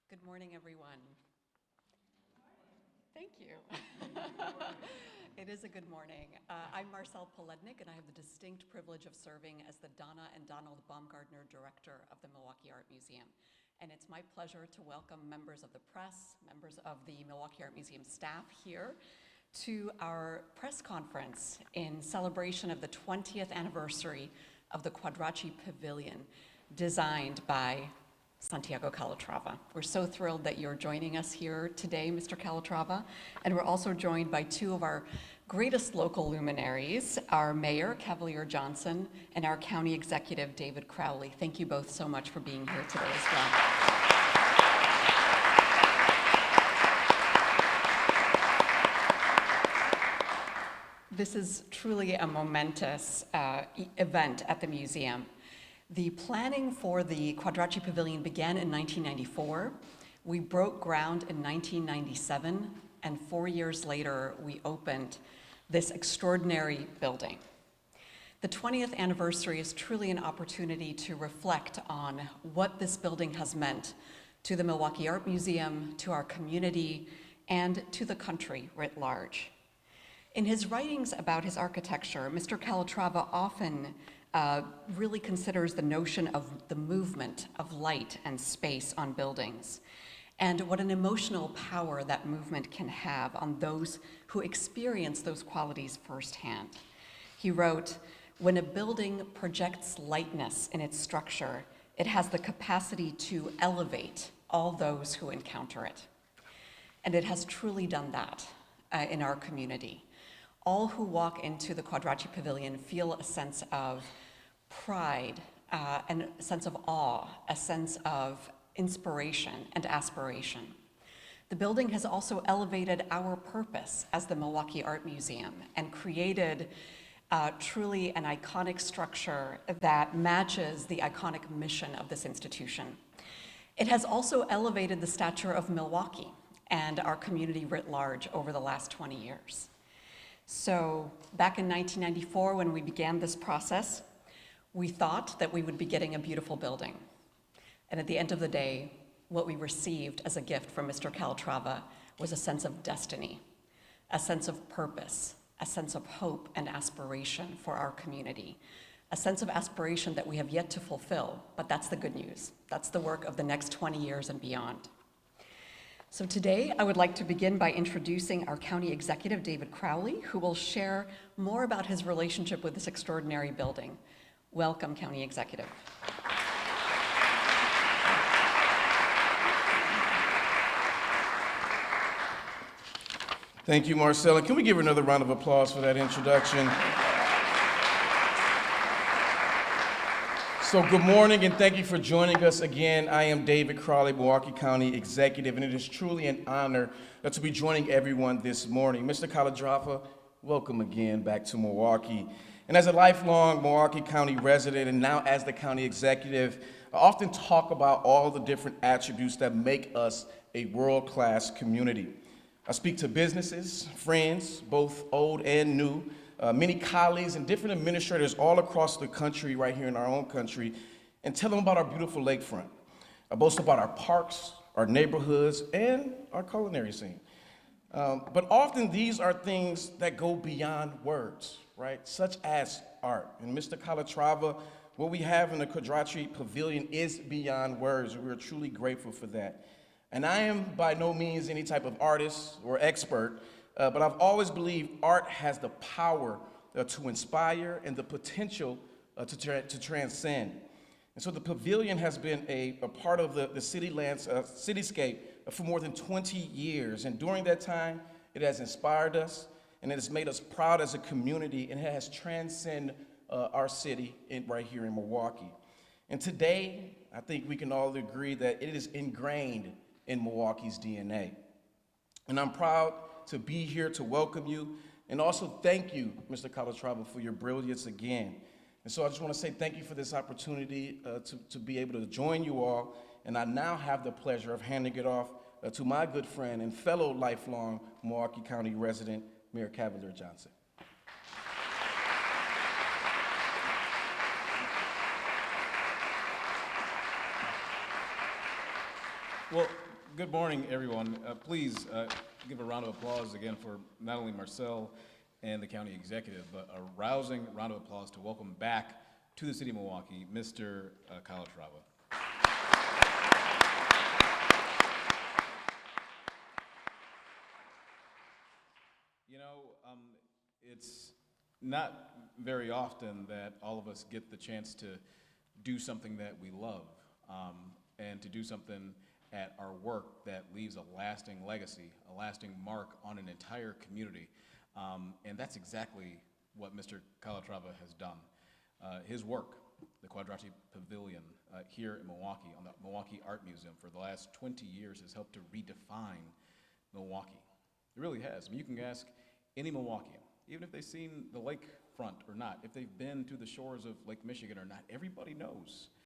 Good morning, everyone. Thank you. It is a good morning. I'm Marcelle Polednik, and I have the distinct privilege of serving as the Donna and Donald Baumgartner Director of the Milwaukee Art Museum. And it's my pleasure to welcome members of the press, members of the Milwaukee Art Museum staff here to our press conference in celebration of the 20th anniversary of the Quadracci Pavilion, designed by Santiago Calatrava. We're so thrilled that you're joining us here today, Mr. Calatrava, and we're also joined by two of our greatest local luminaries, our Mayor, Cavalier Johnson, and our County Executive, David Crowley. Thank you both so much for being here today as well. This is truly a momentous event at the museum. The planning for the Quadracci Pavilion began in 1994. We broke ground in 1997, and 4 years later, we opened this extraordinary building. The 20th anniversary is truly an opportunity to reflect on what this building has meant to the Milwaukee Art Museum, to our community, and to the country writ large. In his writings about his architecture, Mr. Calatrava often really considers the notion of the movement of light and space on buildings, and what an emotional power that movement can have on those who experience those qualities firsthand. He wrote, "When a building projects lightness in its structure, it has the capacity to elevate all those who encounter it." And it has truly done that in our community. All who walk into the Quadracci Pavilion feel a sense of pride, and a sense of awe, a sense of inspiration and aspiration. The building has also elevated our purpose as the Milwaukee Art Museum and created truly an iconic structure that matches the iconic mission of this institution. It has also elevated the stature of Milwaukee and our community writ large over the last 20 years. So back in 1994, when we began this process, we thought that we would be getting a beautiful building. And at the end of the day, what we received as a gift from Mr. Calatrava was a sense of destiny, a sense of purpose, a sense of hope and aspiration for our community, a sense of aspiration that we have yet to fulfill, but that's the good news. That's the work of the next 20 years and beyond. So today, I would like to begin by introducing our County Executive, David Crowley, who will share more about his relationship with this extraordinary building. Welcome, County Executive. Thank you, Marcella. Can we give her another round of applause for that introduction? So good morning, and thank you for joining us again. I am David Crowley, Milwaukee County Executive, and it is truly an honor to be joining everyone this morning. Mr. Calatrava, welcome again back to Milwaukee. And as a lifelong Milwaukee County resident, and now as the County Executive, I often talk about all the different attributes that make us a world-class community. I speak to businesses, friends, both old and new, many colleagues and different administrators all across the country, right here in our own country, and tell them about our beautiful lakefront. I boast about our parks, our neighborhoods, and our culinary scene. But often these are things that go beyond words, right? Such as art. And Mr. Calatrava, what we have in the Quadracci Pavilion is beyond words, and we're truly grateful for that. And I am by no means any type of artist or expert, but I've always believed art has the power to inspire and the potential to transcend. And so the pavilion has been a part of the cityscape for more than 20 years. And during that time, it has inspired us, and it has made us proud as a community, and it has transcended our city right here in Milwaukee. And today, I think we can all agree that it is ingrained in Milwaukee's DNA. And I'm proud to be here to welcome you, and also thank you, Mr. Calatrava, for your brilliance again. And so I just want to say thank you for this opportunity to be able to join you all, and I now have the pleasure of handing it off to my good friend and fellow lifelong Milwaukee County resident, Mayor Cavalier Johnson. Well, Good morning, everyone. Please give a round of applause again for not only Marcel and the county executive, but a rousing round of applause to welcome back to the city of Milwaukee, Mr. Calatrava. You know, it's not very often that all of us get the chance to do something that we love, and to do something at our work that leaves a lasting legacy, a lasting mark on an entire community. And that's exactly what Mr. Calatrava has done. His work, the Quadracci Pavilion here in Milwaukee, on the Milwaukee Art Museum for the last 20 years has helped to redefine Milwaukee. It really has. I mean, you can ask any Milwaukeean, even if they've seen the lakefront or not, if they've been to the shores of Lake Michigan or not, everybody knows